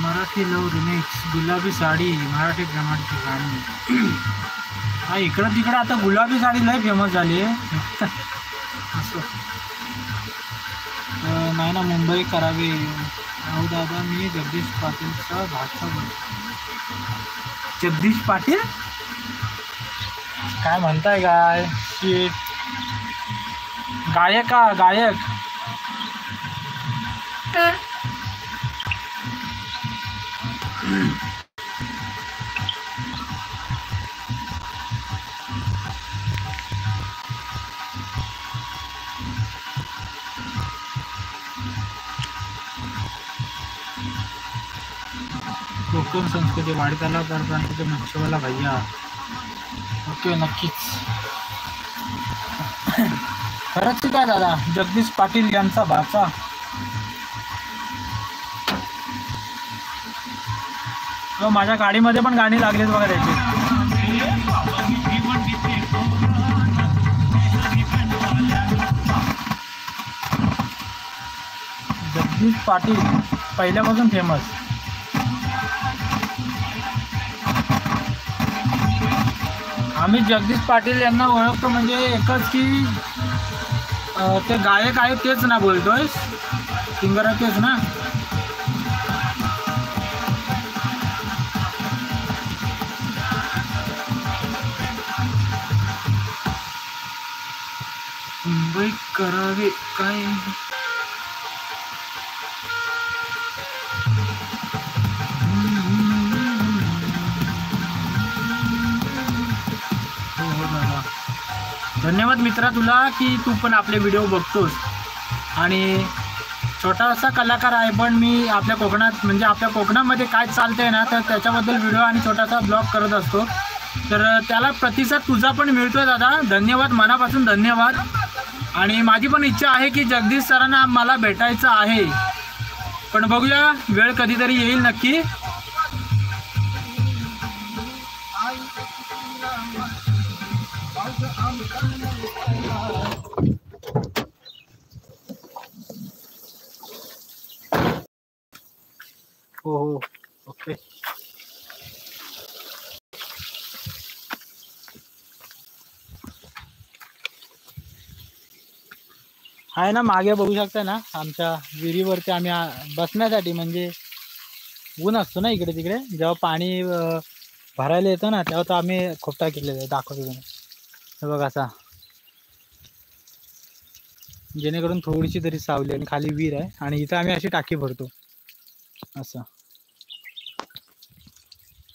मराठी लव remix गुलाबी साडी मराठी प्रेमाची गाणी. हा इकडं तिकडं आता गुलाबी साडी लय फेमस झाली आहे. असं नाही ना मुंबई करावी. अहो दादा मी जगदीश पाटीलचा भाषा बोलतो. जगदीश पाटील काय म्हणताय काय शीट गायक का गायक. कोकण संस्कृती वाढीताला परप्रांताचे नक्षवाला भैया. ओके नक्कीच. खरंच काय दादा जगदीश पाटील यांचा भाचा. माझ्या गाडीमध्ये पण गाणी लागलीत बघा त्याची. जगदीश पाटील पहिल्यापासून फेमस. आम्ही जगदीश पाटील यांना ओळखतो म्हणजे एकच की ते गायक आहेत तेच ना बोलतोय. सिंगर आहे तेच ना. मुंबई करावे काय. धन्यवाद मित्रा तुला की तू पण आपले व्हिडिओ बघतोस. आणि छोटासा कलाकार आहे पण मी आपल्या कोकणात म्हणजे आपल्या कोकणामध्ये काय चालतंय ना तर त्याच्याबद्दल व्हिडिओ आणि छोटासा ब्लॉग करत असतो. तर त्याला प्रतिसाद तुझा पण मिळतोय दादा. धन्यवाद मनापासून धन्यवाद. आणि माझी पण इच्छा आहे की जगदीश सरांना मला भेटायचं आहे पण बघूया वेळ कधीतरी येईल नक्की. हो हो ओके. आहे ना मागे बघू शकता ना आमच्या विहिरीवरती आम्ही बसण्यासाठी म्हणजे ऊन असतो ना इकडे तिकडे जेव्हा पाणी भरायला येतं ना तेव्हा तो आम्ही खोपटा केलेला आहे. दाखवतो तुम्ही हे बघा असा जेणेकरून थोडीशी तरी सावली आणि खाली विहीर आहे आणि इथं आम्ही अशी टाकी भरतो असं.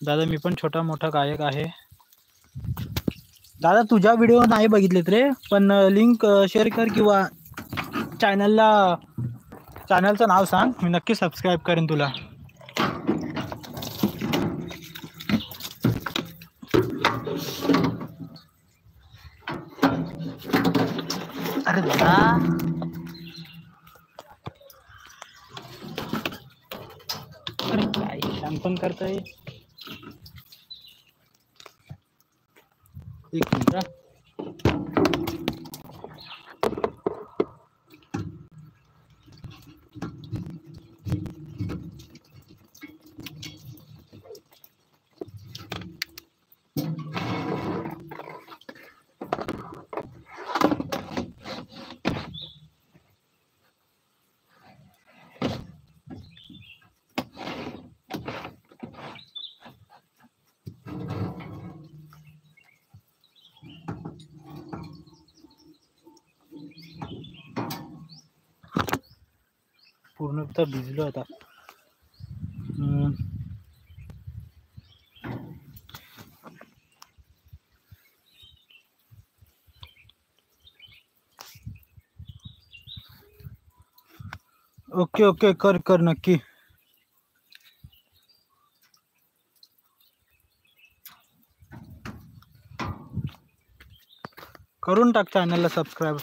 दादा मी पण छोटा मोठा गायक आहे. दादा तुझ्या व्हिडिओ नाही बघितलेत रे पण लिंक शेअर कर किंवा चॅनलचं नाव सांग मी नक्की सबस्क्राईब करेन तुला. अरे दादा अरे काय शांत पण करताय. एक मिनिट. पूर्ण तर भिजलो आता. ओके ओके कर कर नक्की. करून टाक चॅनलला सबस्क्राईब.